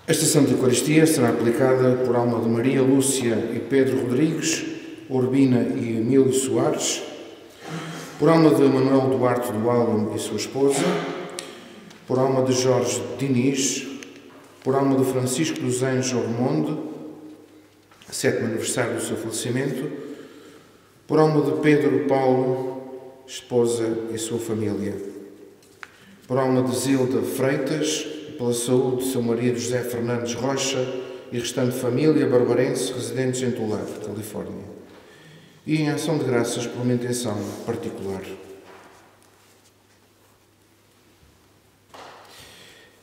Esta Santa Eucaristia será aplicada por alma de Maria Lúcia e Pedro Rodrigues, Urbina e Emílio Soares, por alma de Manuel Duarte do Almo e sua esposa, por alma de Jorge Diniz, por alma de Francisco dos Anjos Ormonde, 7º aniversário do seu falecimento, por alma de Pedro Paulo, esposa e sua família, por alma de Zilda Freitas, pela saúde de seu marido José Fernandes Rocha e restante família barbarense residentes em Tulare, Califórnia, e em ação de graças por uma intenção particular.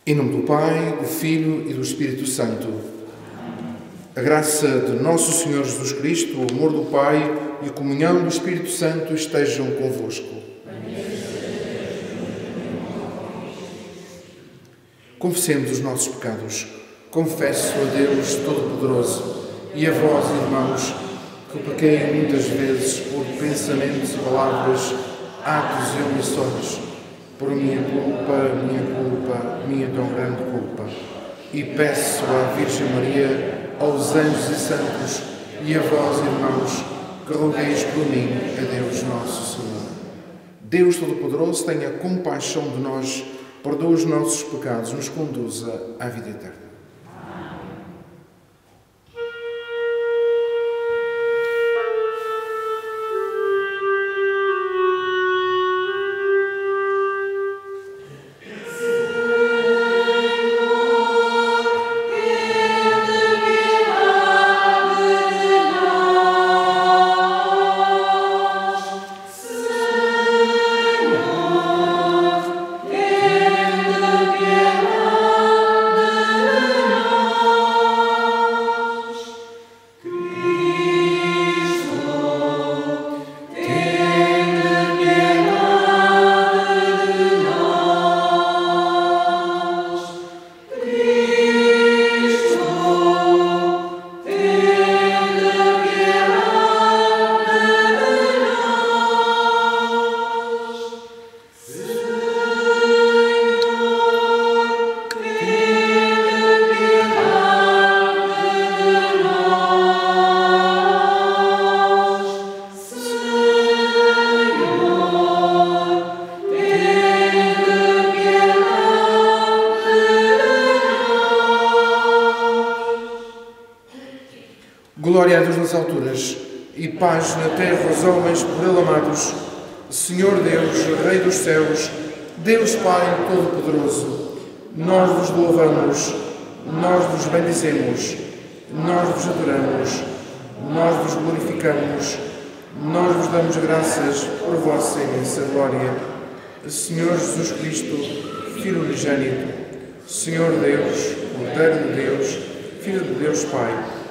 Em nome do Pai, do Filho e do Espírito Santo, a graça de Nosso Senhor Jesus Cristo, o amor do Pai e a comunhão do Espírito Santo estejam convosco. Confessemos os nossos pecados. Confesso a Deus Todo-Poderoso e a vós, irmãos, que pequei muitas vezes por pensamentos e palavras, atos e omissões, por minha tão grande culpa. E peço à Virgem Maria, aos anjos e santos, e a vós, irmãos, que rogueis por mim a Deus Nosso Senhor. Deus Todo-Poderoso, tenha compaixão de nós, perdoa os nossos pecados, nos conduza à vida eterna. Glória a Deus nas alturas e paz na terra aos homens por Ele amados. Senhor Deus, Rei dos céus, Deus Pai Todo-Poderoso, nós vos louvamos, nós vos bendizemos, nós vos adoramos, nós vos glorificamos, nós vos damos graças por vossa imensa glória. Senhor Jesus Cristo, Filho unigênito, Senhor Deus, Cordeiro de Deus, Filho de Deus Pai,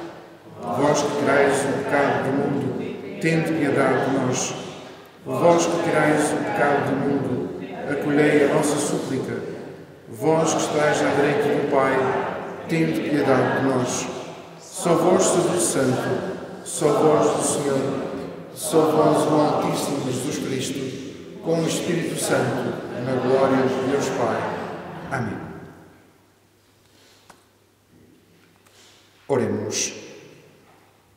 vós que tirais o pecado do mundo, tende piedade de nós. Vós que tirais o pecado do mundo, acolhei a nossa súplica. Vós que estáis à direita do Pai, tende piedade de nós. Só vós sois o Santo, só vós do Senhor, só vós o Altíssimo Jesus Cristo, com o Espírito Santo, na glória de Deus Pai. Amém. Oremos.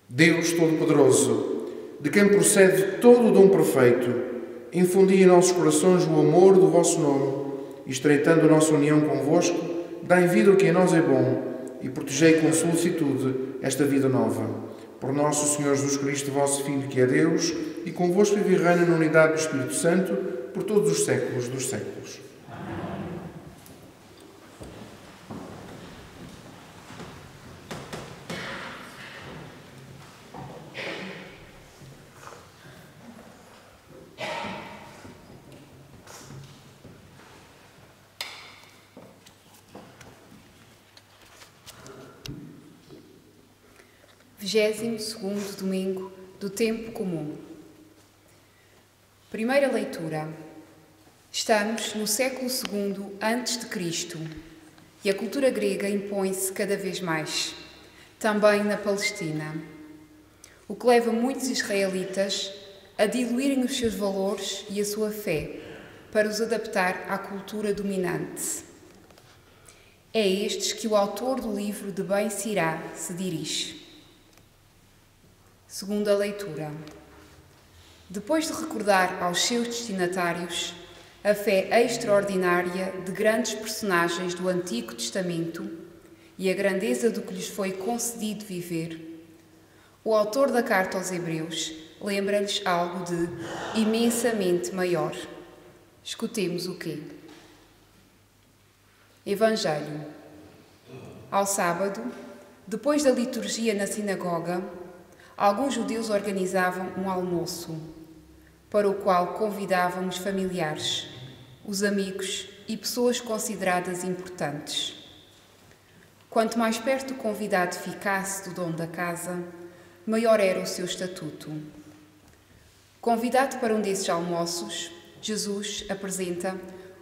Deus Todo-Poderoso, de quem procede todo o dom perfeito, infundi em nossos corações o amor do vosso nome, e estreitando a nossa união convosco, dai vida ao que em nós é bom, e protegei com solicitude esta vida nova. Por nosso Senhor Jesus Cristo, vosso Filho, que é Deus, e convosco vive e reina na unidade do Espírito Santo, por todos os séculos dos séculos. Vigésimo segundo domingo do Tempo Comum. Primeira leitura. Estamos no século II a.C. e a cultura grega impõe-se cada vez mais, também na Palestina, o que leva muitos israelitas a diluírem os seus valores e a sua fé para os adaptar à cultura dominante. É a estes que o autor do livro de Ben Sirá se dirige. Segunda leitura. Depois de recordar aos seus destinatários a fé extraordinária de grandes personagens do Antigo Testamento e a grandeza do que lhes foi concedido viver, o autor da carta aos Hebreus lembra-lhes algo de imensamente maior. Escutemos o quê? Evangelho. Ao sábado, depois da liturgia na sinagoga, alguns judeus organizavam um almoço, para o qual convidavam os familiares, os amigos e pessoas consideradas importantes. Quanto mais perto o convidado ficasse do dono da casa, maior era o seu estatuto. Convidado para um desses almoços, Jesus apresenta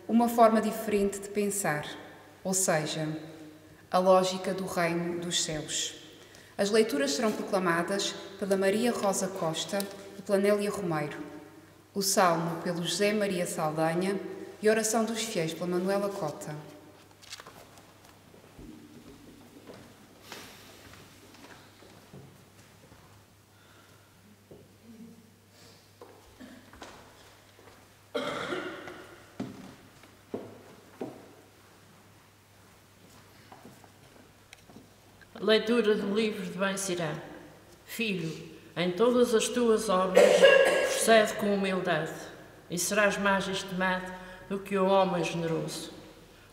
uma forma diferente de pensar, ou seja, a lógica do reino dos céus. As leituras serão proclamadas pela Maria Rosa Costa e pela Nélia Romeiro, o Salmo pelo José Maria Saldanha e a Oração dos Fiéis pela Manuela Cota. Leitura do livro de Ben Sirá. Filho, em todas as tuas obras procede com humildade, e serás mais estimado do que o homem generoso.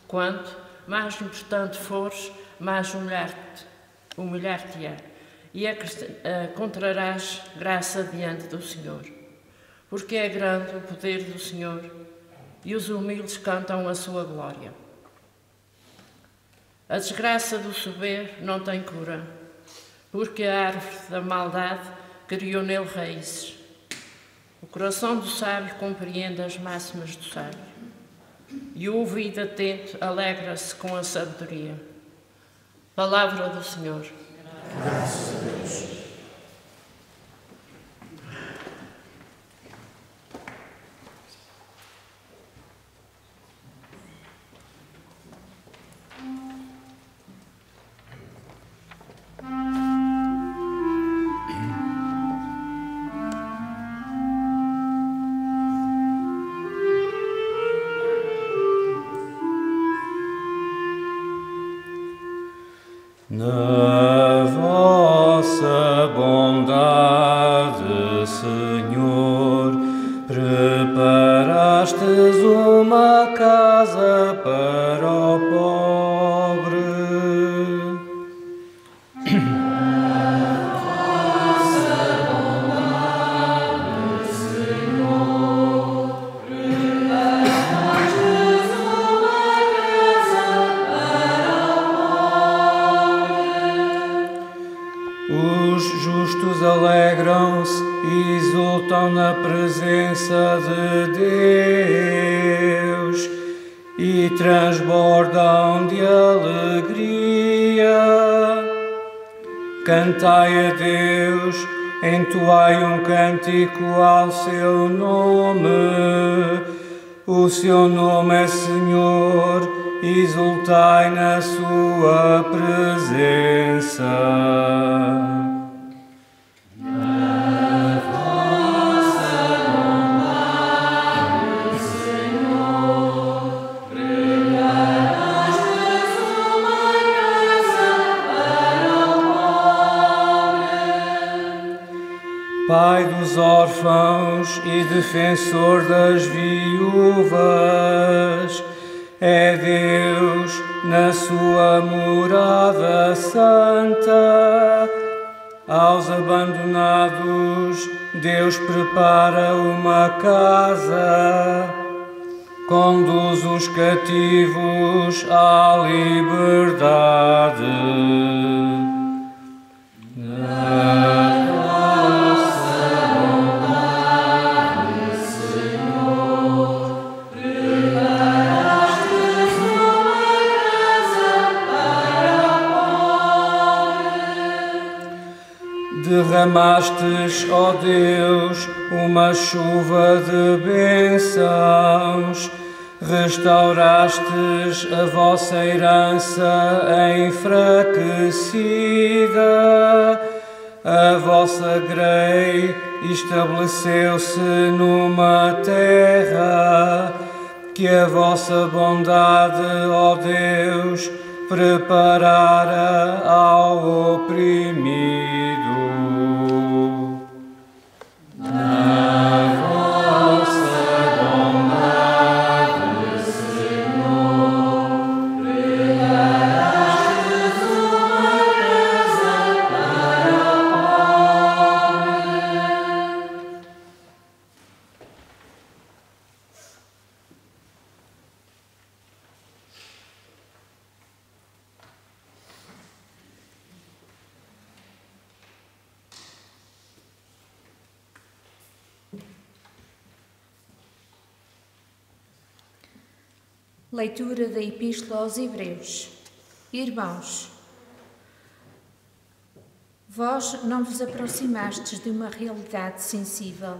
Quanto mais importante fores, mais humilhar-te-á, e encontrarás graça diante do Senhor. Porque é grande o poder do Senhor, e os humildes cantam a sua glória. A desgraça do soberbo não tem cura, porque a árvore da maldade criou nele raízes. O coração do sábio compreende as máximas do sábio, e o ouvido atento alegra-se com a sabedoria. Palavra do Senhor. Graças a Deus. Na vossa bondade, Senhor, preparastes uma casa para o pobre. Na vossa bondade, Senhor, preparastes uma casa para os justos alegram-se e exultam na presença de Deus e transbordam de alegria. Cantai a Deus, entoai um cântico ao seu nome. O seu nome é Senhor, exultai na sua presença. Pai dos órfãos e defensor das viúvas, é Deus na sua morada santa. Aos abandonados, Deus prepara uma casa, conduz os cativos à liberdade. Derramastes, ó Deus, uma chuva de bênçãos, restaurastes a vossa herança enfraquecida. A vossa grei estabeleceu-se numa terra que a vossa bondade, ó Deus, preparara ao oprimido. Leitura da Epístola aos Hebreus. Irmãos, vós não vos aproximastes de uma realidade sensível,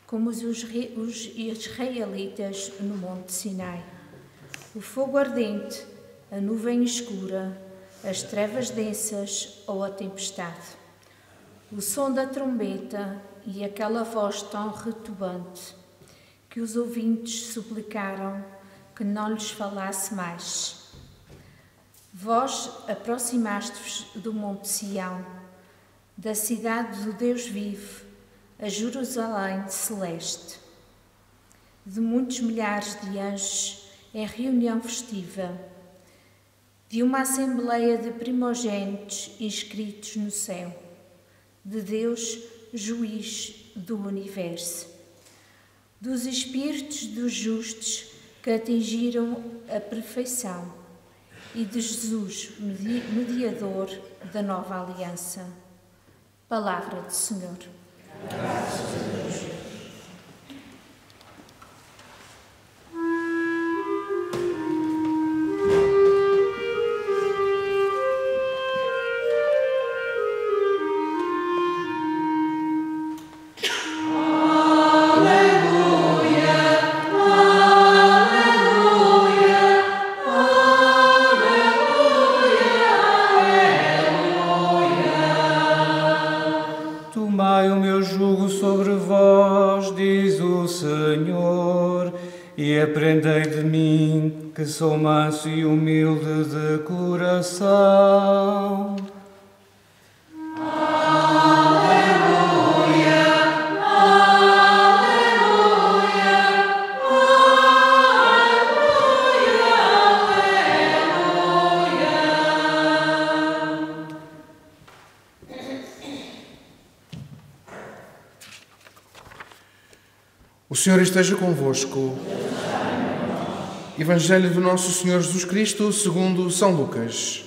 como os israelitas no Monte Sinai. O fogo ardente, a nuvem escura, as trevas densas ou a tempestade. O som da trombeta e aquela voz tão retumbante que os ouvintes suplicaram que não lhes falasse mais. Vós aproximastes-vos do Monte Sião, da cidade do Deus vivo, a Jerusalém celeste, de muitos milhares de anjos em reunião festiva, de uma assembleia de primogênitos inscritos no céu, de Deus, juiz do universo, dos espíritos dos justos que atingiram a perfeição e de Jesus, mediador da nova aliança. Palavra do Senhor. Graças a Deus. Aprendei de mim, que sou manso e humilde de coração. Aleluia, aleluia, aleluia, aleluia. O Senhor esteja convosco. Evangelho do nosso Senhor Jesus Cristo, segundo São Lucas.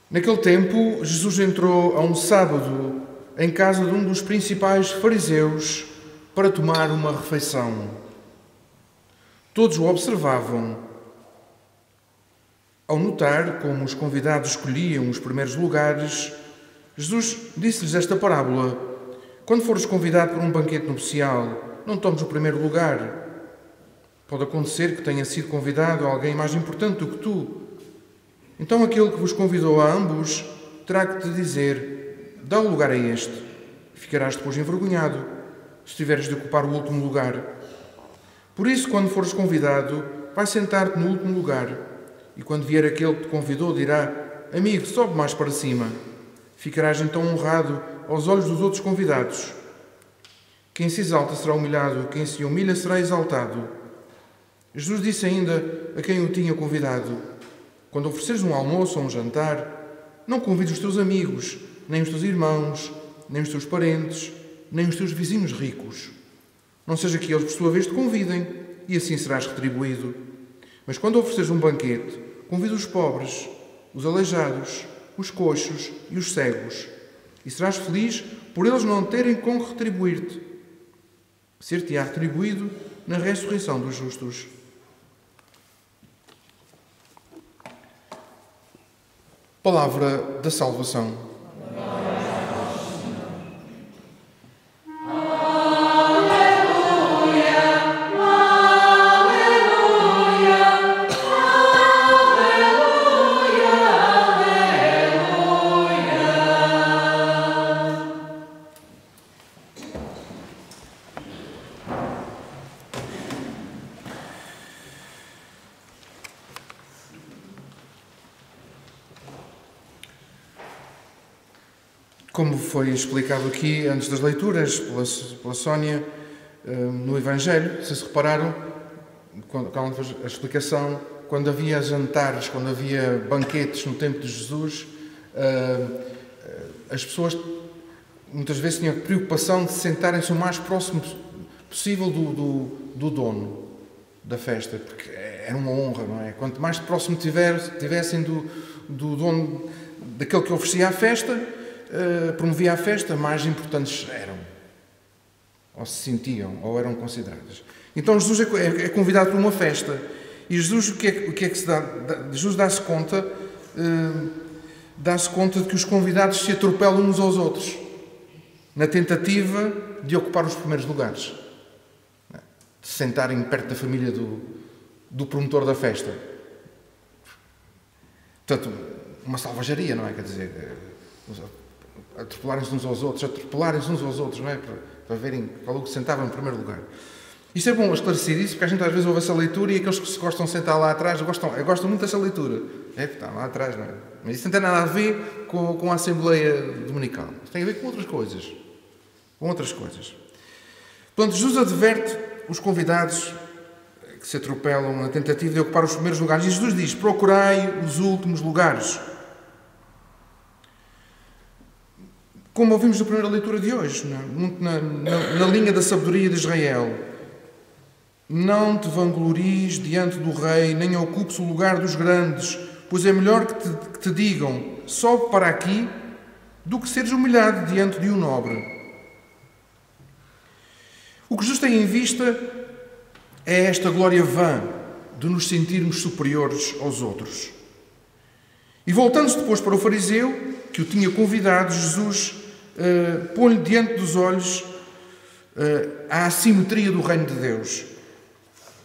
Naquele tempo, Jesus entrou a um sábado em casa de um dos principais fariseus para tomar uma refeição. Todos o observavam. Ao notar como os convidados escolhiam os primeiros lugares, Jesus disse-lhes esta parábola: quando fores convidado para um banquete nupcial, não tomes o primeiro lugar. Pode acontecer que tenha sido convidado alguém mais importante do que tu. Então aquele que vos convidou a ambos terá que te dizer: dá o lugar a este. Ficarás depois envergonhado se tiveres de ocupar o último lugar. Por isso, quando fores convidado, vai sentar-te no último lugar. E quando vier aquele que te convidou, dirá: amigo, sobe mais para cima. Ficarás então honrado aos olhos dos outros convidados. Quem se exalta será humilhado, quem se humilha será exaltado. Jesus disse ainda a quem o tinha convidado: quando ofereceres um almoço ou um jantar, não convides os teus amigos, nem os teus irmãos, nem os teus parentes, nem os teus vizinhos ricos. Não seja que eles, por sua vez, te convidem, e assim serás retribuído. Mas quando ofereceres um banquete, convida os pobres, os aleijados, os coxos e os cegos, e serás feliz por eles não terem com retribuir-te. Ser-te-á retribuído na ressurreição dos justos. Palavra da salvação. Aleluia. Como foi explicado aqui antes das leituras pela Sónia, no Evangelho, se repararam, quando ela fez a explicação, quando havia jantares, quando havia banquetes no tempo de Jesus, as pessoas muitas vezes tinham a preocupação de sentarem-se o mais próximo possível do dono da festa, porque era uma honra, não é? Quanto mais próximo tivessem do dono, daquele que oferecia a festa, promovia a festa, mais importantes eram, ou se sentiam, ou eram consideradas. Então Jesus é convidado para uma festa, e Jesus o que é que se dá? Jesus dá-se conta de que os convidados se atropelam uns aos outros, na tentativa de ocupar os primeiros lugares, de se sentarem perto da família do promotor da festa. Portanto, uma salvajaria, não é? Quer dizer, atropelarem-se uns aos outros, não é? Para verem qual é o que sentava em primeiro lugar. Isto é bom esclarecer isso, porque a gente às vezes ouve essa leitura e aqueles que se gostam de sentar lá atrás gostam muito dessa leitura. Está lá atrás, não é? Mas isso não tem nada a ver com a Assembleia Dominical. Isso tem a ver com outras coisas. Portanto, Jesus adverte os convidados que se atropelam na tentativa de ocupar os primeiros lugares. E Jesus diz: procurai os últimos lugares. Como ouvimos na primeira leitura de hoje, muito na linha da sabedoria de Israel. Não te vanglories diante do rei, nem ocupes o lugar dos grandes, pois é melhor que te digam: sobe para aqui, do que seres humilhado diante de um nobre. O que Jesus tem em vista é esta glória vã de nos sentirmos superiores aos outros. E voltando-se depois para o fariseu, que o tinha convidado, Jesus põe-lhe diante dos olhos a assimetria do reino de Deus.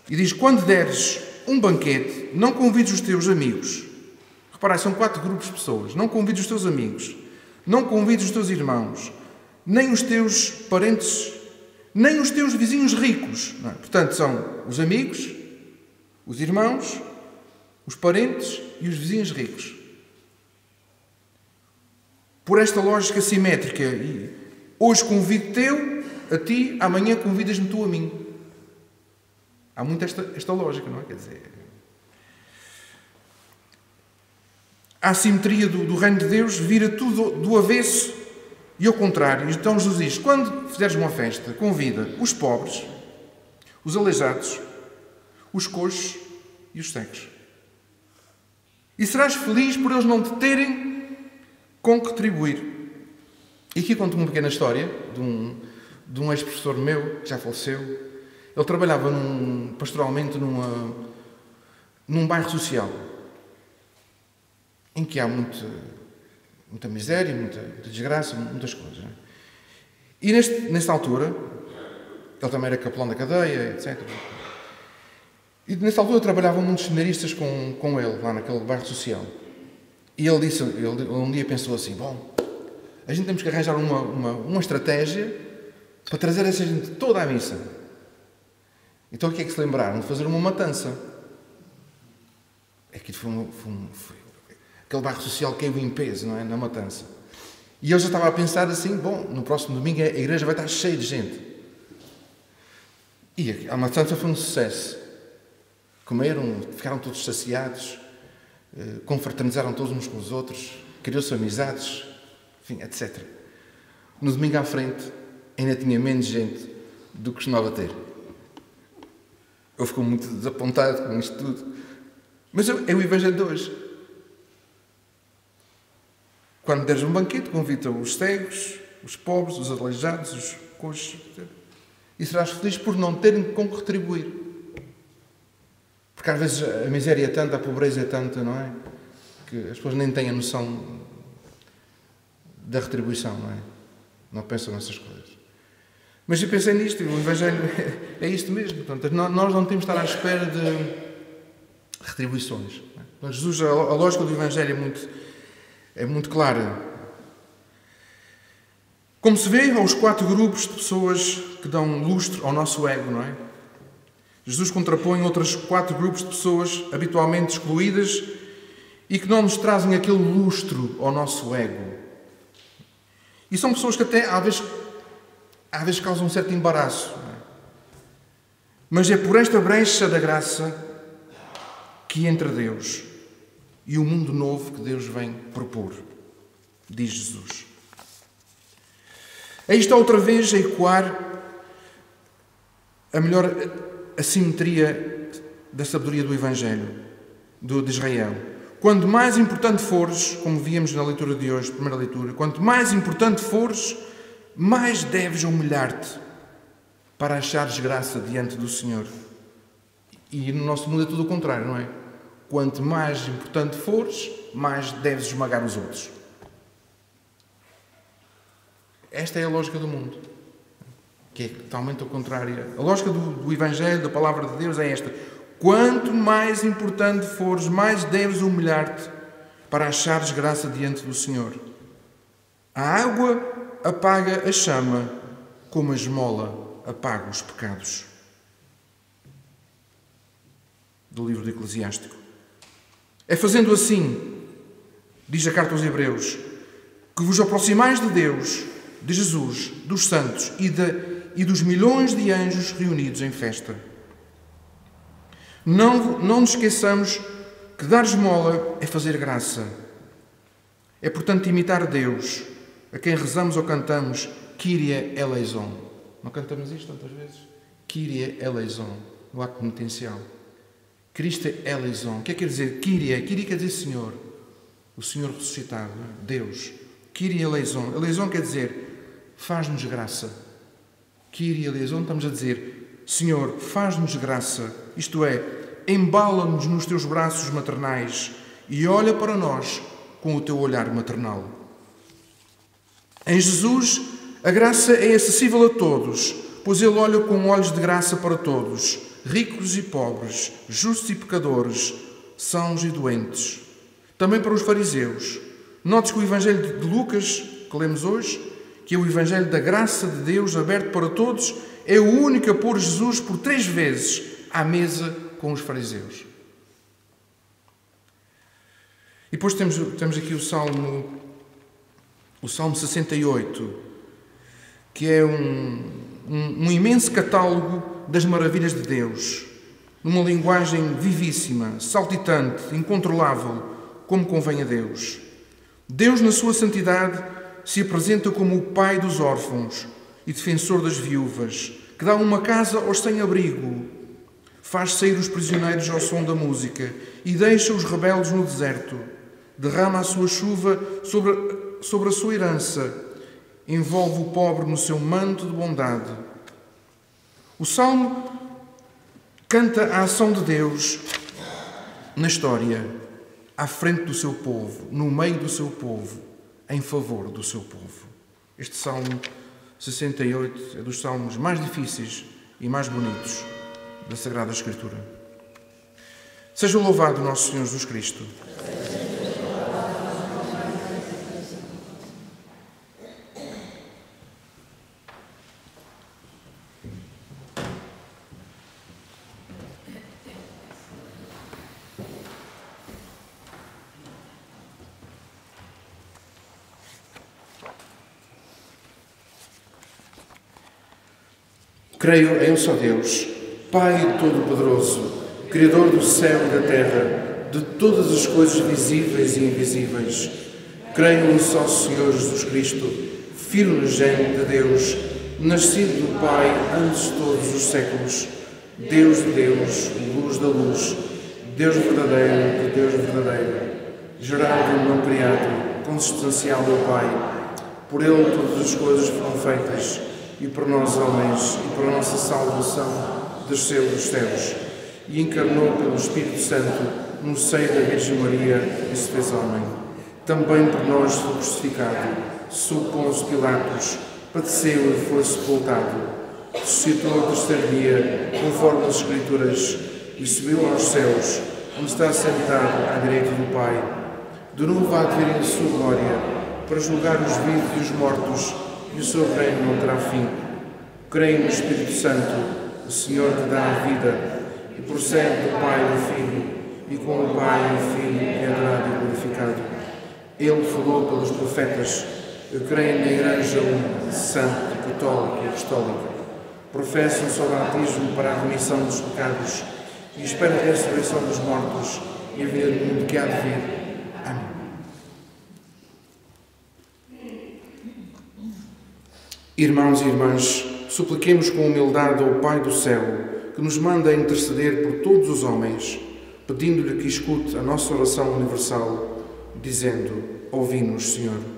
E diz: quando deres um banquete, não convides os teus amigos. Reparai, são 4 grupos de pessoas. Não convides os teus amigos, não convides os teus irmãos, nem os teus parentes, nem os teus vizinhos ricos. Não é? Portanto, são os amigos, os irmãos, os parentes e os vizinhos ricos. Por esta lógica simétrica, hoje convido-te a ti, amanhã convidas-me tu a mim. Há muito esta lógica, não é? Quer dizer, a assimetria do reino de Deus vira tudo do avesso e ao contrário. Então Jesus diz: quando fizeres uma festa, convida os pobres, os aleijados, os coxos e os cegos. E serás feliz por eles não te terem com que retribuir. E aqui conto uma pequena história de um ex-professor meu, que já faleceu. Ele trabalhava pastoralmente num bairro social, em que há muita miséria, muita desgraça, muitas coisas. Não é? E nesta altura, ele também era capelão da cadeia, etc. E nesta altura trabalhavam muitos seminaristas com ele, lá naquele bairro social. E ele um dia pensou assim: bom, a gente temos que arranjar uma estratégia para trazer essa gente toda à missa. Então o que é que se lembraram? De fazer uma matança. Aquilo foi aquele bairro social caiu em peso, não é? Na matança. E eu já estava a pensar assim: bom, no próximo domingo a igreja vai estar cheia de gente. E a matança foi um sucesso. Comeram, ficaram todos saciados, confraternizaram todos uns com os outros, criou-se amizades, enfim, etc. No domingo à frente ainda tinha menos gente do que costumava ter. Eu fico muito desapontado com isto tudo. Mas é o Evangelho de hoje. Quando deres um banquete, convida os cegos, os pobres, os aleijados, os coxos, e serás feliz por não terem com que retribuir. Porque às vezes a miséria é tanta, a pobreza é tanta, não é? Que as pessoas nem têm a noção da retribuição, não é? Não pensam nessas coisas. Mas eu pensei nisto, e o Evangelho é isto mesmo. Portanto, nós não temos de estar à espera de retribuições. Não é? Portanto, Jesus, a lógica do Evangelho é muito clara. Como se vê, há os 4 grupos de pessoas que dão lustre ao nosso ego, não é? Jesus contrapõe outros 4 grupos de pessoas habitualmente excluídas e que não nos trazem aquele lustro ao nosso ego. E são pessoas que até às vezes causam um certo embaraço. Não é? Mas é por esta brecha da graça que entra Deus e o mundo novo que Deus vem propor, diz Jesus. Aí está outra vez a ecoar a simetria da sabedoria do Evangelho de Israel. Quanto mais importante fores, como víamos na leitura de hoje, primeira leitura, quanto mais importante fores, mais deves humilhar-te para achares graça diante do Senhor. E no nosso mundo é tudo o contrário, não é? Quanto mais importante fores, mais deves esmagar os outros. Esta é a lógica do mundo, que é totalmente ao contrário. A lógica do Evangelho, da Palavra de Deus, é esta. Quanto mais importante fores, mais deves humilhar-te para achares graça diante do Senhor. A água apaga a chama, como a esmola apaga os pecados. Do livro do Eclesiástico. É fazendo assim, diz a carta aos Hebreus, que vos aproximais de Deus, de Jesus, dos santos e dos milhões de anjos reunidos em festa. Não nos esqueçamos que dar esmola é fazer graça. É, portanto, imitar Deus, a quem rezamos ou cantamos Kyrie eleison. Não cantamos isto tantas vezes? Kyrie eleison, no ato penitencial. Cristo eleison. O que é que quer dizer? Kyrie. Kyrie quer dizer Senhor. O Senhor ressuscitado, Deus. Kyrie eleison. Eleison quer dizer faz-nos graça. Kyrie eleison, estamos a dizer Senhor, faz-nos graça. Isto é, embala-nos nos teus braços maternais e olha para nós com o teu olhar maternal. Em Jesus, a graça é acessível a todos, pois Ele olha com olhos de graça para todos, ricos e pobres, justos e pecadores, sãos e doentes. Também para os fariseus. Note que o Evangelho de Lucas, que lemos hoje, que é o Evangelho da graça de Deus aberto para todos, é o único a pôr Jesus por 3 vezes à mesa com os fariseus. E depois temos aqui o Salmo 68, que é um imenso catálogo das maravilhas de Deus, numa linguagem vivíssima, saltitante, incontrolável, como convém a Deus. Deus, na sua santidade, se apresenta como o pai dos órfãos e defensor das viúvas, que dá uma casa aos sem-abrigo, faz sair os prisioneiros ao som da música e deixa os rebeldes no deserto, derrama a sua chuva sobre a sua herança, envolve o pobre no seu manto de bondade. O Salmo canta a ação de Deus na história, à frente do seu povo, no meio do seu povo, em favor do seu povo. Este Salmo 68 é dos salmos mais difíceis e mais bonitos da Sagrada Escritura. Seja louvado nosso Senhor Jesus Cristo. Creio em um só Deus, Pai Todo-Poderoso, Criador do céu e da terra, de todas as coisas visíveis e invisíveis. Creio num só Senhor Jesus Cristo, Filho unigênito de Deus, nascido do Pai antes de todos os séculos, Deus de Deus, luz da luz, Deus verdadeiro de Deus verdadeiro, gerado e não criado, consubstancial ao Pai. Por Ele todas as coisas foram feitas, e por nós homens, e por nossa salvação, desceu dos céus, e encarnou pelo Espírito Santo no seio da Virgem Maria e se fez homem. Também por nós foi crucificado, sob Pôncio Pilatos, padeceu e foi sepultado, ressuscitou ao terceiro dia, conforme as Escrituras, e subiu aos céus, onde está sentado à direita do Pai. De novo há de vir em sua glória, para julgar os vivos e os mortos, e o seu reino não terá fim. Creio no Espírito Santo, o Senhor que dá a vida, e procede do Pai e do Filho, e com o Pai e o Filho é adorado e glorificado. Ele falou pelos profetas, Eu creio na Igreja Una, Santa, Católica e Apostólica. Professo um só batismo para a remissão dos pecados e espero a ressurreição dos mortos e a vida do mundo que há de vir. Amém. Irmãos e irmãs, supliquemos com humildade ao Pai do céu que nos manda interceder por todos os homens, pedindo-lhe que escute a nossa oração universal, dizendo: ouvi-nos, Senhor.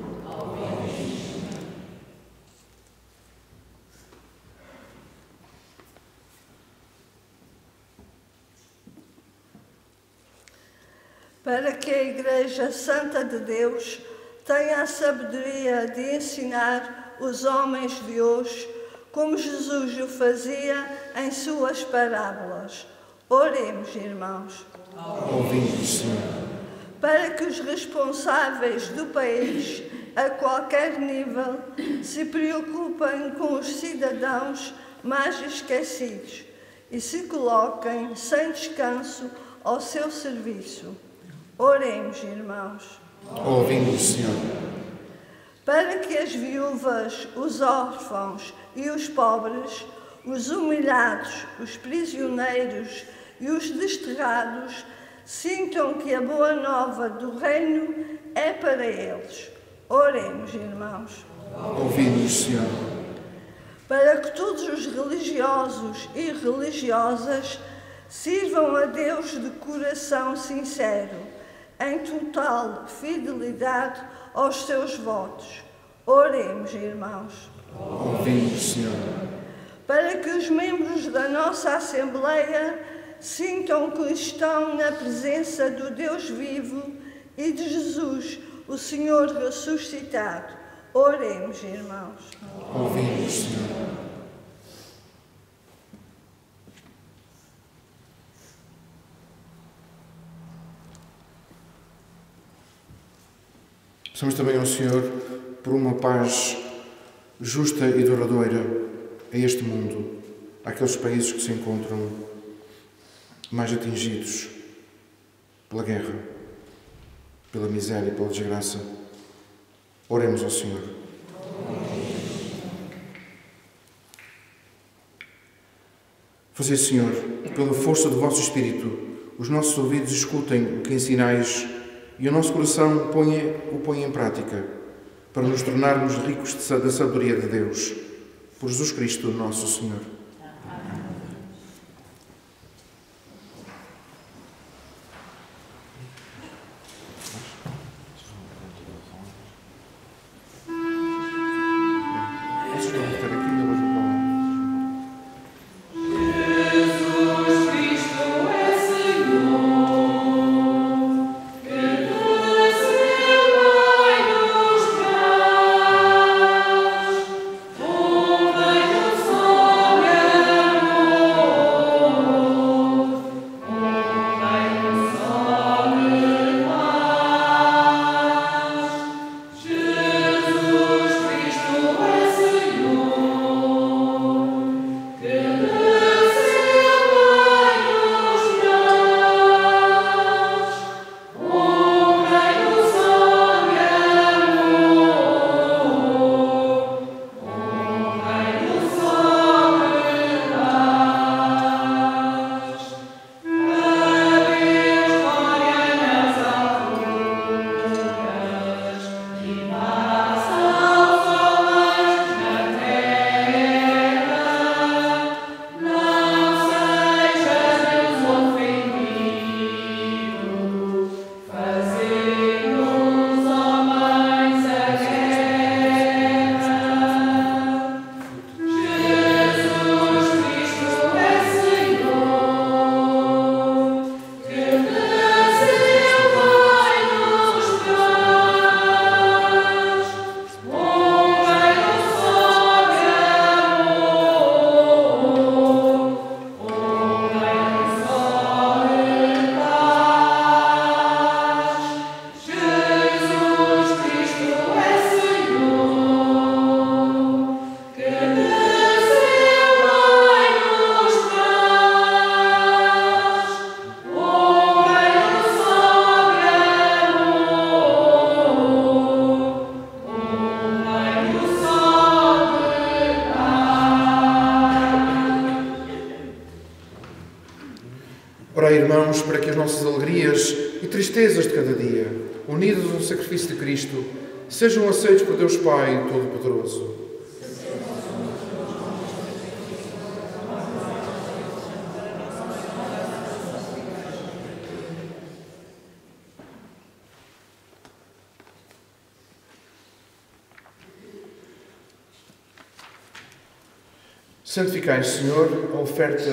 Para que a Igreja Santa de Deus tenha a sabedoria de ensinar os homens de hoje, como Jesus o fazia em suas parábolas. Oremos, irmãos. Ouvimos, Senhor. Para que os responsáveis do país, a qualquer nível, se preocupem com os cidadãos mais esquecidos e se coloquem sem descanso ao seu serviço. Oremos, irmãos. Ouvimos, Senhor. Para que as viúvas, os órfãos e os pobres, os humilhados, os prisioneiros e os desterrados sintam que a boa nova do reino é para eles. Oremos, irmãos. Ouvimos, Senhor. Para que todos os religiosos e religiosas sirvam a Deus de coração sincero, em total fidelidade aos seus votos. Oremos, irmãos. Ouvimos, Senhor. Para que os membros da nossa Assembleia sintam que estão na presença do Deus vivo e de Jesus, o Senhor ressuscitado. Oremos, irmãos. Ouvimos, Senhor. Peçamos também ao Senhor por uma paz justa e duradoura a este mundo, àqueles países que se encontram mais atingidos pela guerra, pela miséria, pela desgraça. Oremos ao Senhor. Fazei, Senhor, pela força do vosso Espírito, os nossos ouvidos escutem o que ensinais e o nosso coração o ponha em prática, para nos tornarmos ricos da sabedoria de Deus. Por Jesus Cristo, nosso Senhor. tristezas de cada dia, unidas ao sacrifício de Cristo, sejam aceitos por Deus Pai Todo-Poderoso. Santificai, Senhor, a oferta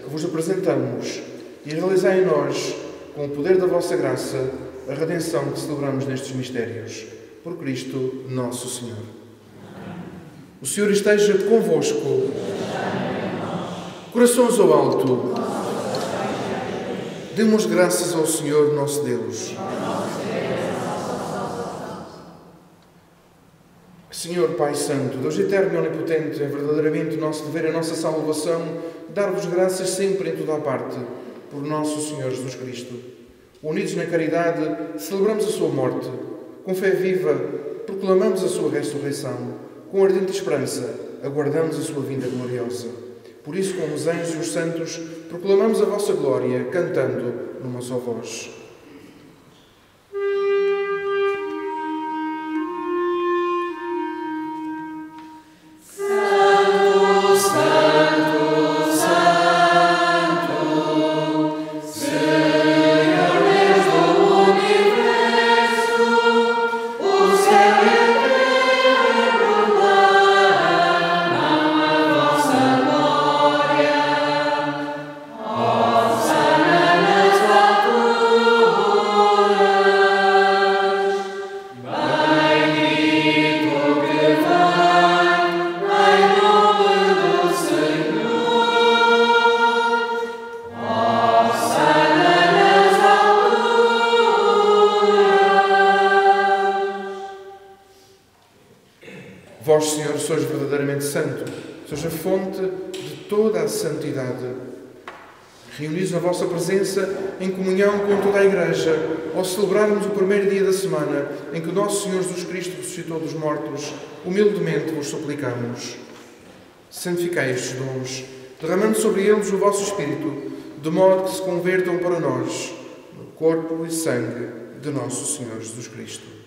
que vos apresentamos e realizai em nós, com o poder da vossa graça, a redenção que celebramos nestes mistérios. Por Cristo, nosso Senhor. O Senhor esteja convosco. Corações ao alto. Demos graças ao Senhor, nosso Deus. Senhor Pai Santo, Deus eterno e onipotente, é verdadeiramente o nosso dever, a nossa salvação, dar-vos graças sempre em toda a parte, por nosso Senhor Jesus Cristo. Unidos na caridade, celebramos a sua morte. Com fé viva, proclamamos a sua ressurreição. Com ardente esperança, aguardamos a sua vinda gloriosa. Por isso, como os anjos e os santos, proclamamos a vossa glória, cantando numa só voz. Vós, Senhor, sois verdadeiramente santo, sois a fonte de toda a santidade. Reunidos na vossa presença, em comunhão com toda a Igreja, ao celebrarmos o primeiro dia da semana em que o nosso Senhor Jesus Cristo ressuscitou dos mortos, humildemente vos suplicamos. Santificai estes dons, derramando sobre eles o vosso Espírito, de modo que se convertam para nós no corpo e sangue de nosso Senhor Jesus Cristo.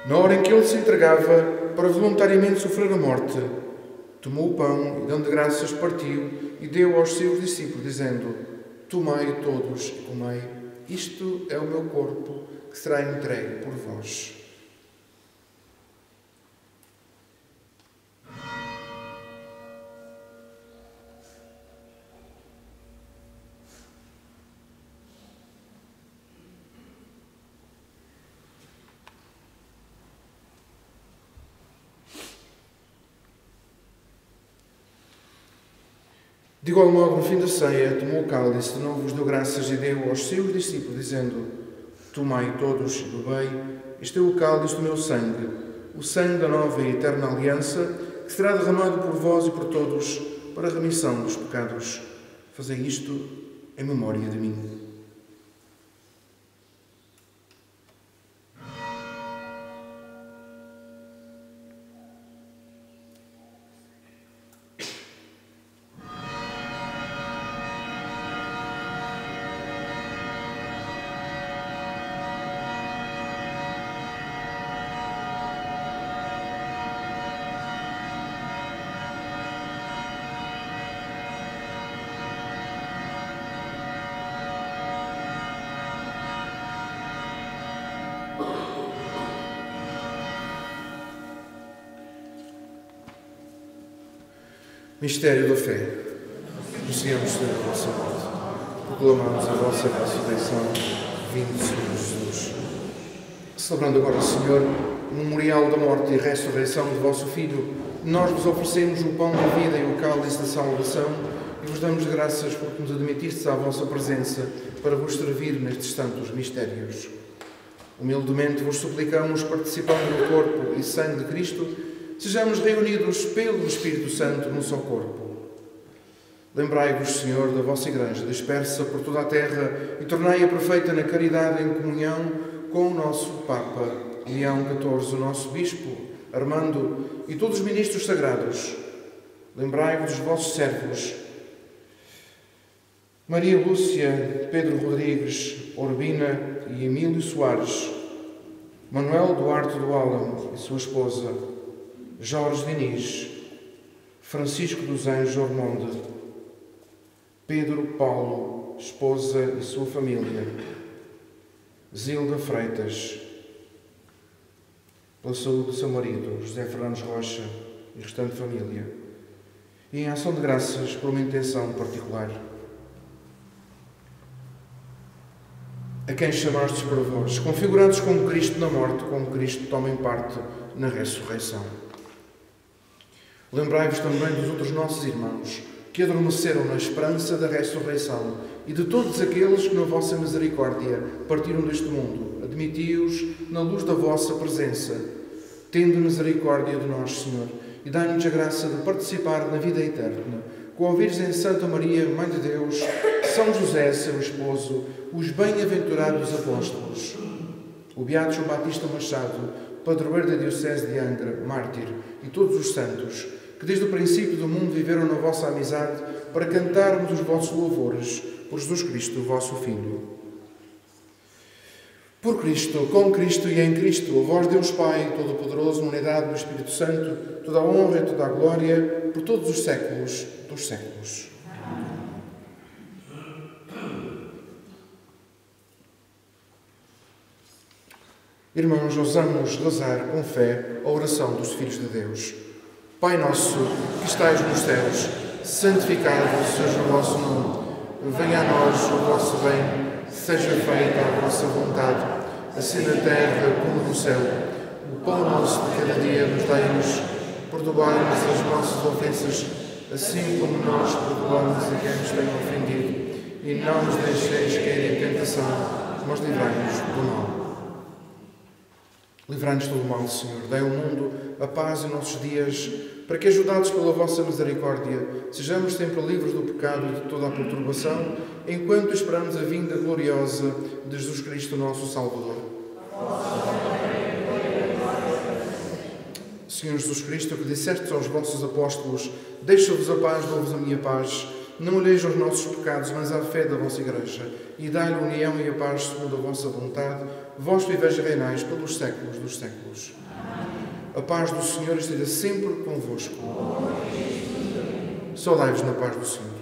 Na hora em que ele se entregava para voluntariamente sofrer a morte, tomou o pão e, dando graças, partiu e deu aos seus discípulos, dizendo: Tomai todos e comei, isto é o meu corpo que será entregue por vós. De igual modo, no fim da ceia, tomou o cálice, de novo vos deu graças e deu aos seus discípulos, dizendo: Tomai todos e bebei, este é o cálice do meu sangue, o sangue da nova e eterna aliança, que será derramado por vós e por todos para a remissão dos pecados. Fazei isto em memória de mim. Mistério da fé. Anunciamos, Senhor, a vossa morte. Proclamamos a vossa ressurreição. Vindo, Senhor Jesus. Celebrando agora, Senhor, o memorial da morte e ressurreição de vosso Filho, nós vos oferecemos o pão da vida e o cálice da salvação e vos damos graças porque nos admitistes à vossa presença para vos servir nestes santos mistérios. Humildemente vos suplicamos, participando no corpo e sangue de Cristo, sejamos reunidos pelo Espírito Santo num só corpo. Lembrai-vos, Senhor, da vossa Igreja, dispersa por toda a terra, e tornai-a perfeita na caridade em comunhão com o nosso Papa, Leão XIV, o nosso Bispo, Armando e todos os ministros sagrados. Lembrai-vos dos vossos servos, Maria Lúcia, Pedro Rodrigues, Orbina e Emílio Soares, Manuel Duarte do Álamo e sua esposa, Jorge Diniz, Francisco dos Anjos Ormonde, Pedro Paulo, esposa e sua família, Zilda Freitas, pela saúde do seu marido, José Fernandes Rocha e restante família, e em ação de graças por uma intenção particular. A quem chamastes para vós, configurados como Cristo na morte, como Cristo tomem parte na ressurreição. Lembrai-vos também dos outros nossos irmãos, que adormeceram na esperança da ressurreição, e de todos aqueles que na vossa misericórdia partiram deste mundo. Admiti-os na luz da vossa presença. Tende misericórdia de nós, Senhor, e dai-nos a graça de participar na vida eterna, com a Virgem Santa Maria, Mãe de Deus, São José, seu esposo, os bem-aventurados apóstolos, o Beato João Batista Machado, padroeiro da Diocese de Angra, mártir, e todos os santos, que desde o princípio do mundo viveram na vossa amizade para cantarmos os vossos louvores por Jesus Cristo, vosso Filho. Por Cristo, com Cristo e em Cristo, a vós Deus Pai Todo-Poderoso, na unidade do Espírito Santo, toda a honra e toda a glória, por todos os séculos dos séculos. Irmãos, ousamos rezar com fé a oração dos filhos de Deus. Pai nosso, que estais nos céus, santificado seja o vosso nome. Venha a nós o vosso reino, seja feita a vossa vontade, assim na terra como no céu. O pão nosso de cada dia nos dai-nos, perdoai-nos as nossas ofensas, assim como nós perdoamos a quem nos tem ofendido. E não nos deixeis cair em tentação, mas livrai-nos do mal. Livrai-nos do mal, Senhor. Dai ao mundo a paz em nossos dias, para que, ajudados pela vossa misericórdia, sejamos sempre livres do pecado e de toda a perturbação, enquanto esperamos a vinda gloriosa de Jesus Cristo, nosso Salvador. Senhor Jesus Cristo, que dissestes aos vossos apóstolos: deixo-vos a paz, dou-vos a minha paz. Não olheis aos nossos pecados, mas à fé da vossa Igreja, e dai-lhe a união e a paz segundo a vossa vontade, vós viveis e reinais pelos séculos dos séculos. A paz do Senhor esteja sempre convosco. Saudai-vos na paz do Senhor.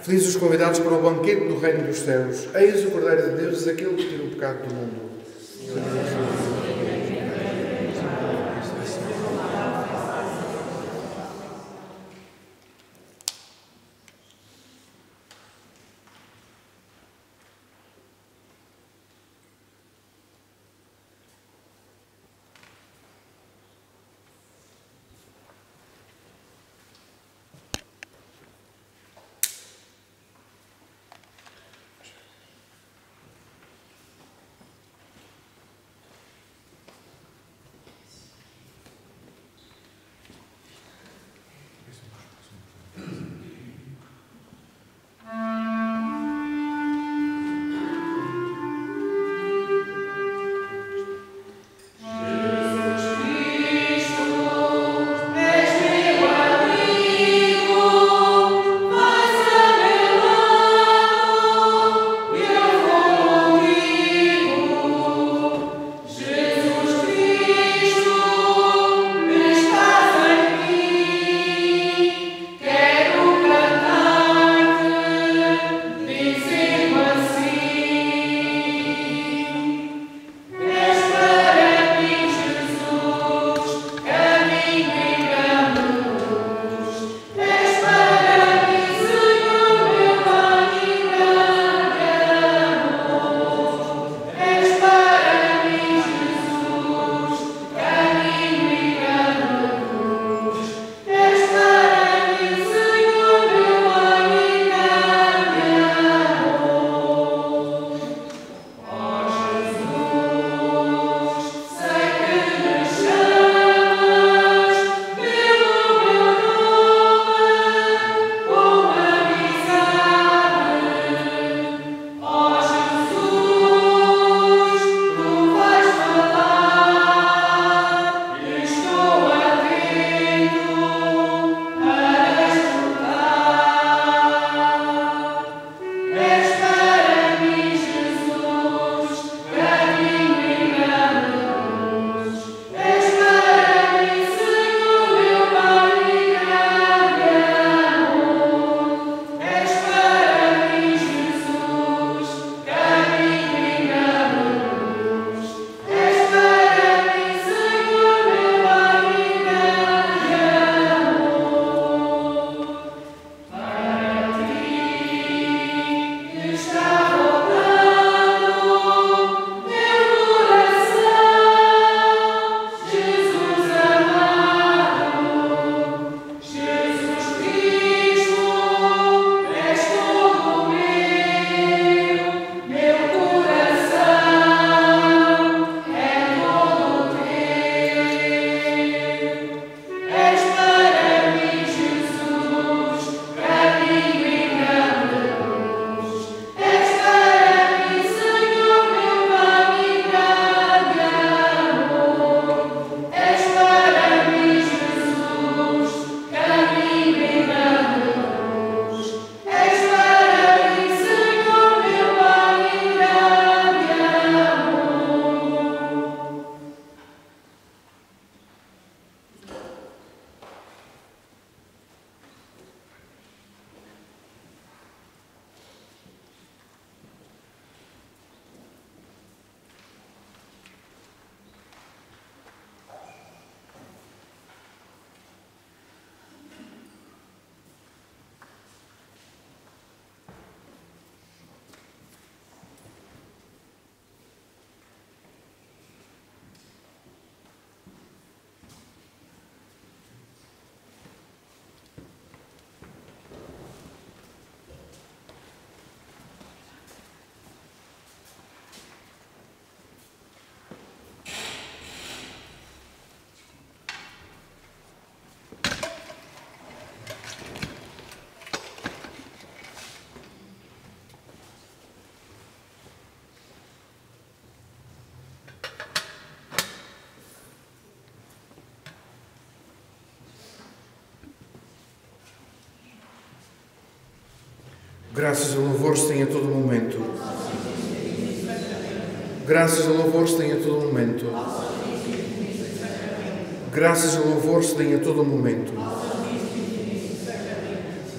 Felizes os convidados para o banquete do Reino dos Céus. Eis o Cordeiro de Deus, aquele que tira o pecado do mundo. Graças e louvor se tem a todo momento. Graças e louvor se tem a todo momento. Graças e louvor se tem a todo momento.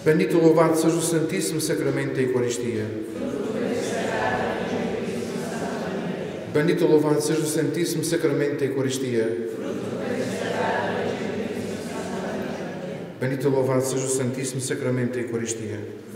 Bendito e louvado seja o Santíssimo Sacramento da Eucaristia. Bendito e louvado seja o Santíssimo Sacramento da Eucaristia. Bendito e louvado seja o Santíssimo Sacramento da Eucaristia.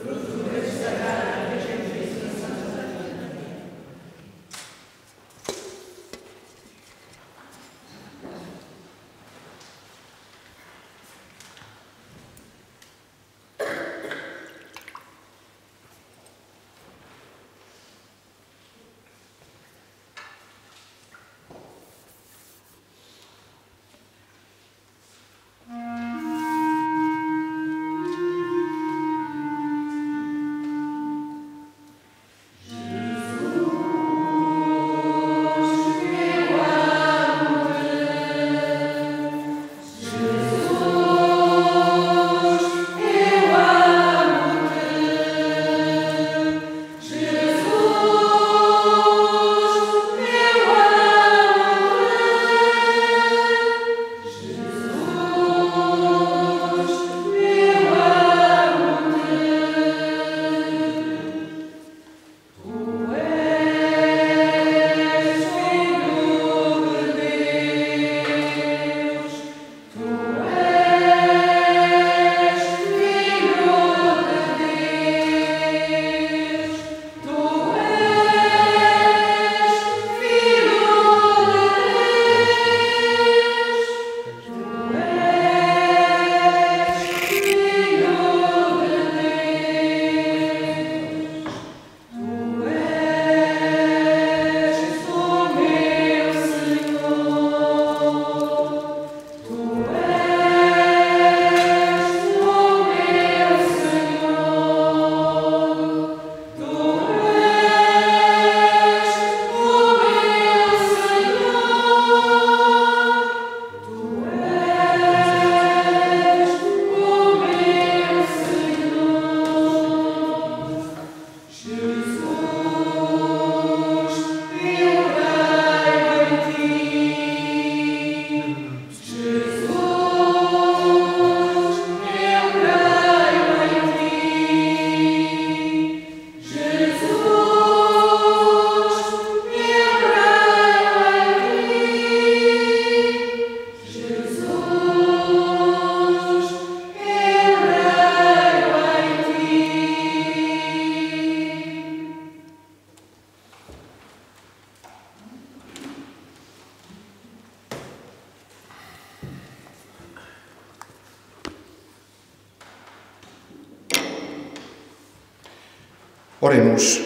Oremos.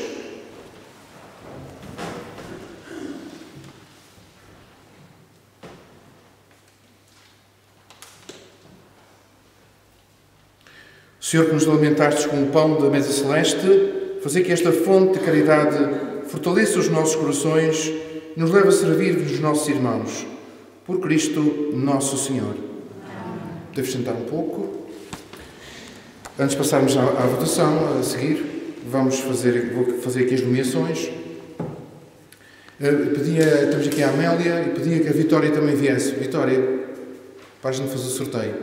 Senhor, que nos alimentastes com o pão da mesa celeste, fazei que esta fonte de caridade fortaleça os nossos corações e nos leve a servir-vos os nossos irmãos. Por Cristo, nosso Senhor. Deves sentar um pouco. Antes de passarmos à votação, a seguir, vou fazer aqui as nomeações. Temos aqui a Amélia e pedia que a Vitória também viesse. Vitória, para a gente fazer o sorteio.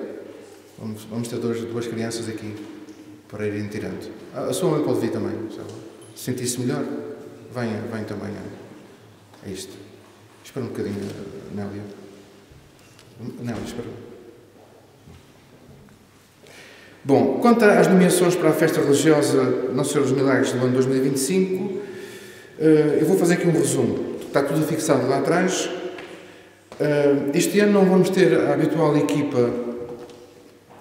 Vamos ter duas crianças aqui para irem tirando. A sua mãe pode vir também. Sentir-se melhor? Venha também. É isto. Espera um bocadinho, Nélia. Nélia, espera. Bom, quanto às nomeações para a festa religiosa Nossa Senhora dos Milagres do ano 2025, eu vou fazer aqui um resumo. Está tudo fixado lá atrás. Este ano não vamos ter a habitual equipa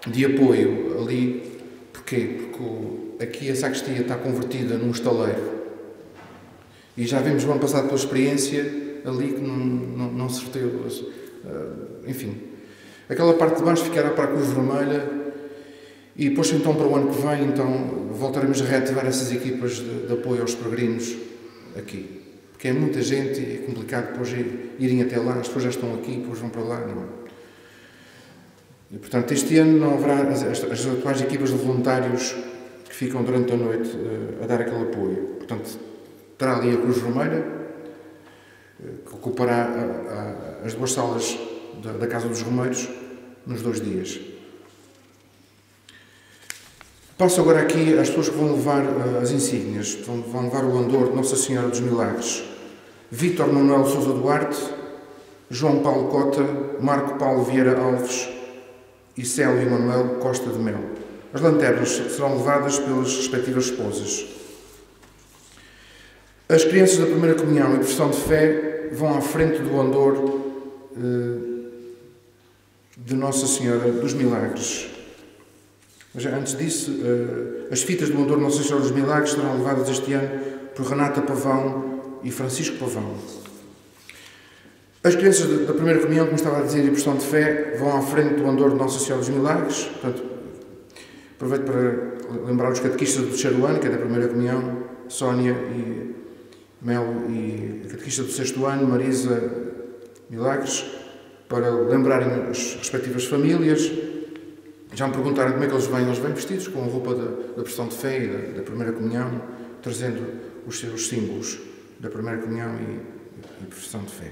de apoio ali. Porquê? Porque aqui a sacristia está convertida num estaleiro. E já vimos no ano passado pela experiência ali que não se sorteou. Enfim, aquela parte de baixo ficará para a Cruz Vermelha. E depois, então, para o ano que vem, então, voltaremos a reativar essas equipas de apoio aos peregrinos aqui. Porque é muita gente e é complicado depois irem até lá, as pessoas já estão aqui, depois vão para lá, não é? E, portanto, este ano não haverá as atuais equipas de voluntários que ficam durante a noite a dar aquele apoio. Portanto, terá ali a Cruz Vermelha, que ocupará as 2 salas da Casa dos Romeiros nos 2 dias. Passo agora aqui às pessoas que vão levar as insígnias, vão levar o andor de Nossa Senhora dos Milagres. Vítor Manuel Sousa Duarte, João Paulo Cota, Marco Paulo Vieira Alves e Célio Manuel Costa de Melo. As lanternas serão levadas pelas respectivas esposas. As crianças da primeira comunhão e profissão de fé vão à frente do andor de Nossa Senhora dos Milagres. Mas antes disso, as fitas do andor de Nossa Senhora dos Milagres serão levadas este ano por Renata Pavão e Francisco Pavão. As crianças da primeira comunhão, como estava a dizer, e profissão de fé, vão à frente do andor de Nossa Senhora dos Milagres. Portanto, aproveito para lembrar os catequistas do terceiro ano, que é da primeira comunhão, Sónia e Melo, e a catequista do sexto ano, Marisa Milagres, para lembrarem as respectivas famílias. Já me perguntaram como é que eles vêm vestidos com a roupa da profissão de fé e da primeira comunhão, trazendo os seus símbolos da primeira comunhão e profissão de fé.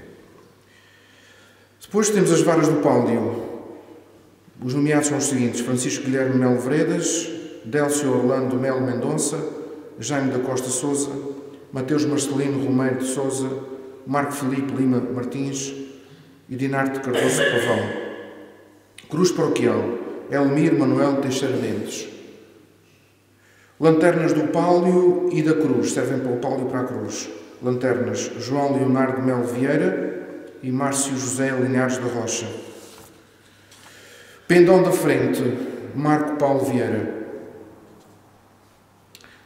Depois temos as varas do pálio. Os nomeados são os seguintes: Francisco Guilherme Melo Veredas, Délcio Orlando Melo Mendonça, Jaime da Costa Sousa, Mateus Marcelino Romeiro de Sousa, Marco Filipe Lima Martins e Dinarte Cardoso Pavão. Cruz paroquial: Elmir Manuel Teixeira Mendes. Lanternas do pálio e da cruz, servem para o pálio e para a cruz. Lanternas: João Leonardo Melo Vieira e Márcio José Linhares da Rocha. Pendão da frente: Marco Paulo Vieira.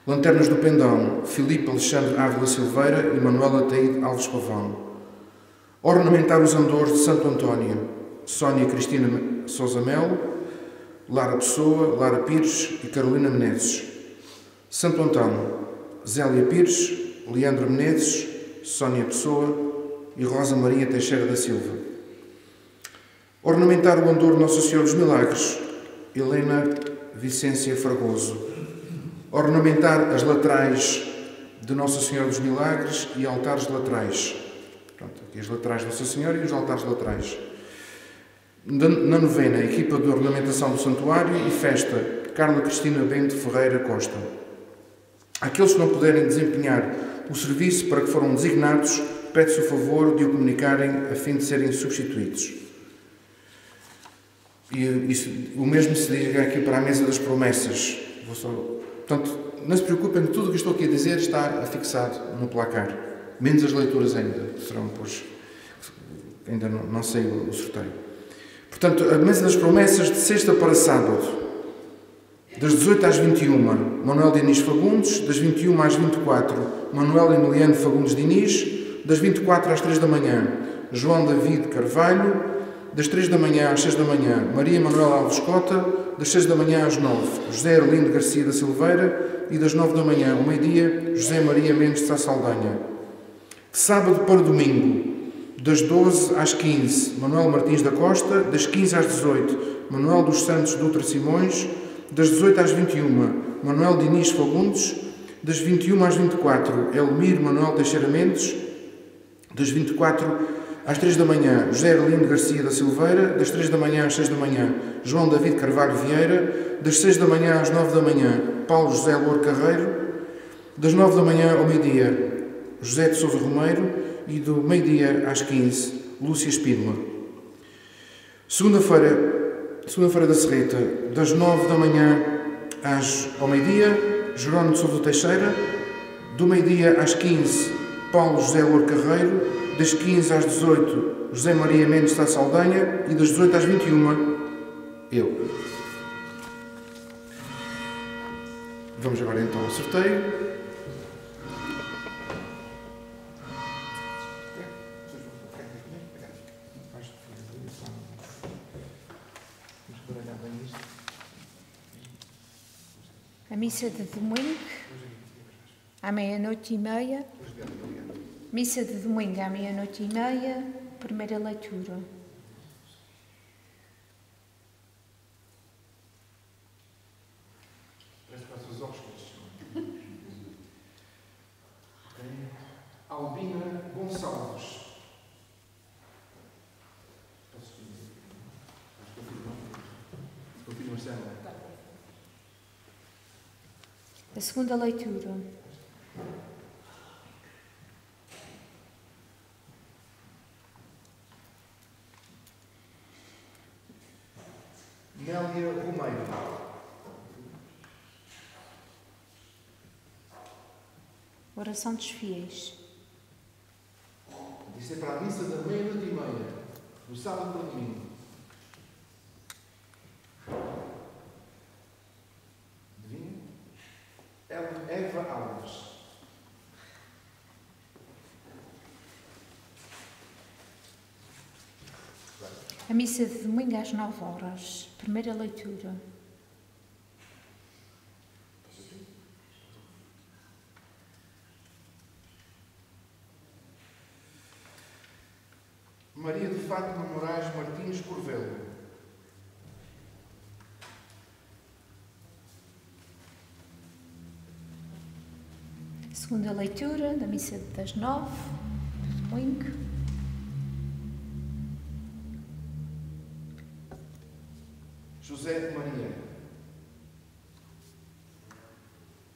Lanternas do pendão: Filipe Alexandre Ávila Silveira e Manuel Ataíde Alves Pavão. Ornamentar os andores de Santo António: Sónia Cristina Sousa Melo, Lara Pessoa, Lara Pires e Carolina Menezes. Santo Antão: Zélia Pires, Leandro Menezes, Sónia Pessoa e Rosa Maria Teixeira da Silva. Ornamentar o andor de Nossa Senhora dos Milagres: Helena Vicência Fragoso. Ornamentar as laterais de Nossa Senhora dos Milagres e altares laterais. Pronto, aqui as laterais de Nossa Senhora e os altares laterais. Na novena, equipa de ornamentação do santuário e festa: Carla Cristina Bento Ferreira Costa. Aqueles que não puderem desempenhar o serviço para que foram designados, pede-se o favor de o comunicarem a fim de serem substituídos. O mesmo se diz aqui para a mesa das promessas. Portanto, não se preocupem, tudo o que estou aqui a dizer está afixado no placar, menos as leituras ainda, que serão depois, ainda não sei o sorteio. Portanto, a mesa das promessas de sexta para sábado, das 18 às 21, Manuel Diniz Fagundes, das 21 às 24, Manuel Emiliano Fagundes Diniz, das 24 às 3 da manhã, João David Carvalho, das 3 da manhã às 6 da manhã, Maria Manuela Alves Cota, das 6 da manhã às 9, José Arlindo Garcia da Silveira e das 9 da manhã ao meio-dia, José Maria Mendes de Sá Saldanha. De sábado para domingo, das 12 às 15, Manuel Martins da Costa, das 15 às 18, Manuel dos Santos Dutra Simões, das 18 às 21, Manuel Diniz Fagundes, das 21 às 24, Elmir Manuel Teixeira Mendes, das 24 às 3 da manhã, José Arlindo Garcia da Silveira, das 3 da manhã às 6 da manhã, João David Carvalho Vieira, das 6 da manhã às 9 da manhã, Paulo José Louro Carreiro, das 9 da manhã ao meio-dia, José de Sousa Romeiro e do meio-dia às 15, Lúcia Espínola. Segunda-feira da Serreta, das 9 da manhã ao meio-dia, Jerónimo de Sousa Teixeira, do meio-dia às 15, Paulo José Louro Carreiro, das 15 às 18, José Maria Mendes de Sá Saldanha e das 18 às 21, eu. Vamos agora então ao sorteio. A missa de domingo, à meia-noite e meia. Missa de domingo à meia-noite e meia, primeira leitura. Parece que vai ser os óculos. Albina Gonçalves. A segunda leitura. Nélia Romeiro. Oração dos fiéis. Isto é para a missa da meia-noite e meia, do sábado para o domingo. Adivinha? Eva Alves. A missa de domingo às 9 horas. Primeira leitura. Maria de Fátima Moraes Martins Corvelo. Segunda leitura da missa das 9, do domingo. José de Maria.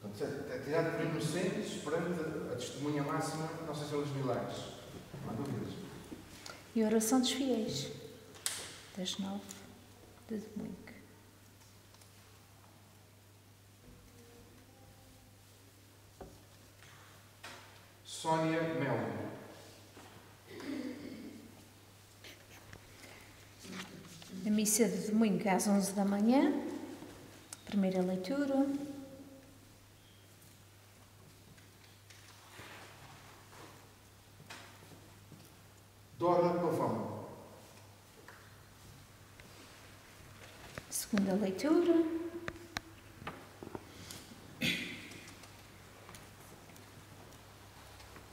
Portanto, é tirado por inocentes perante a testemunha máxima de Nossa Senhora dos Milagres. Não há dúvidas. E a oração dos fiéis, das 9 de domingo. Sónia Melo. A missa de domingo às 11 da manhã, primeira leitura. Dora Pavão. Segunda leitura.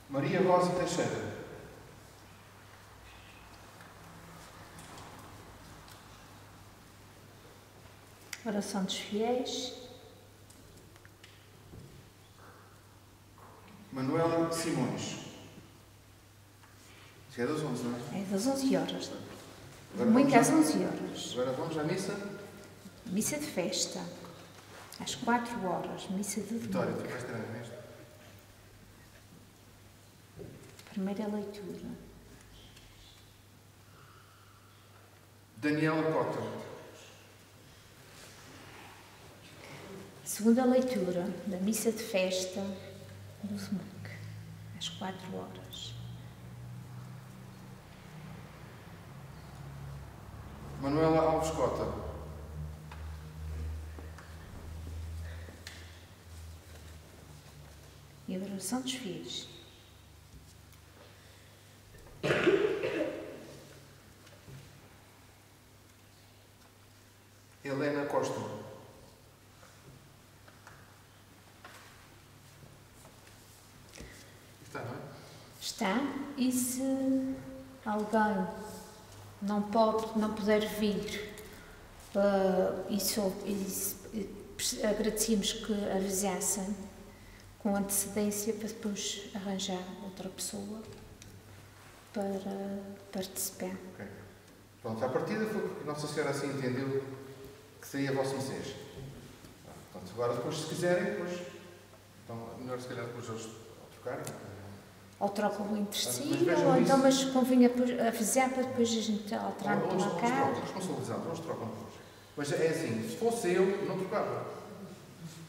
Maria Rosa Teixeira. Oração dos fiéis. Manuela Simões. Isso é das 11, não é? É das 11 horas. Agora Domingo vamos às 11 horas. Agora vamos à missa. Missa de festa. Às 4 horas. Missa de Vitória, tu domingo. vais ter nesta. Primeira leitura. Daniela Cota. Segunda leitura da missa de festa do domingo. Às 4 horas. Manuela Alves Cota. E a oração dos fiéis. Helena Costa. Está, não é? Está. E se alguém não puder vir, agradecíamos que avisassem com antecedência para depois arranjar outra pessoa para participar. Okay. Pronto, à partida foi porque Nossa Senhora assim entendeu que seria vosso Messias. Portanto, agora depois, se quiserem, depois, então, é melhor se calhar depois eles trocarem. Ou trocam entre si, Mas vejam ou então, isso. mas convinha avisar para depois a gente alterar Ou para uns lá cá. trocam, responsabilizados, uns trocam depois. Mas é assim, se fosse eu, não trocava.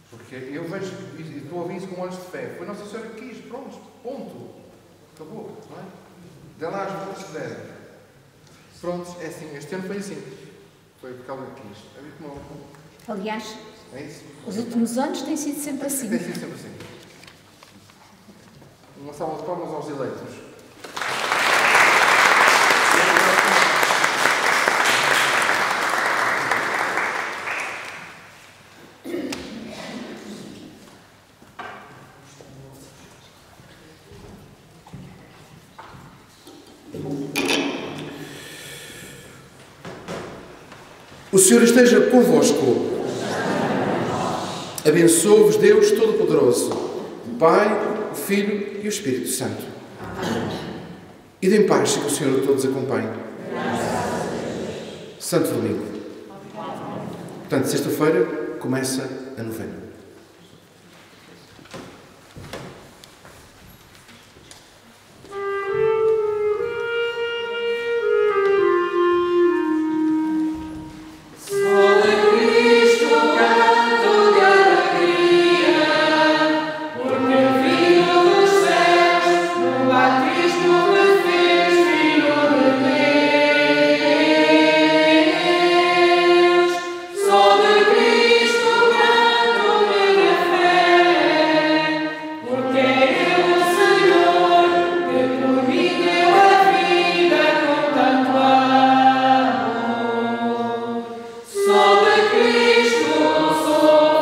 Porque eu vejo, e estou a ouvir isso com olhos de fé. Foi Nossa Senhora que quis, pronto, ponto. Acabou, não é? Dê lá as voltas que derem. Pronto, é assim, este ano foi assim. Foi por causa que quis. É como... Aliás, É isso? os últimos anos têm sido sempre assim. Tem sido sempre assim. Uma salva de palmas aos eleitos. O Senhor esteja convosco. Abençoe-vos Deus Todo-Poderoso, o Pai, o Filho e o Espírito Santo. E em paz, que o Senhor a todos acompanhe. Santo Domingo. Portanto, sexta-feira começa a novena. Cristo sou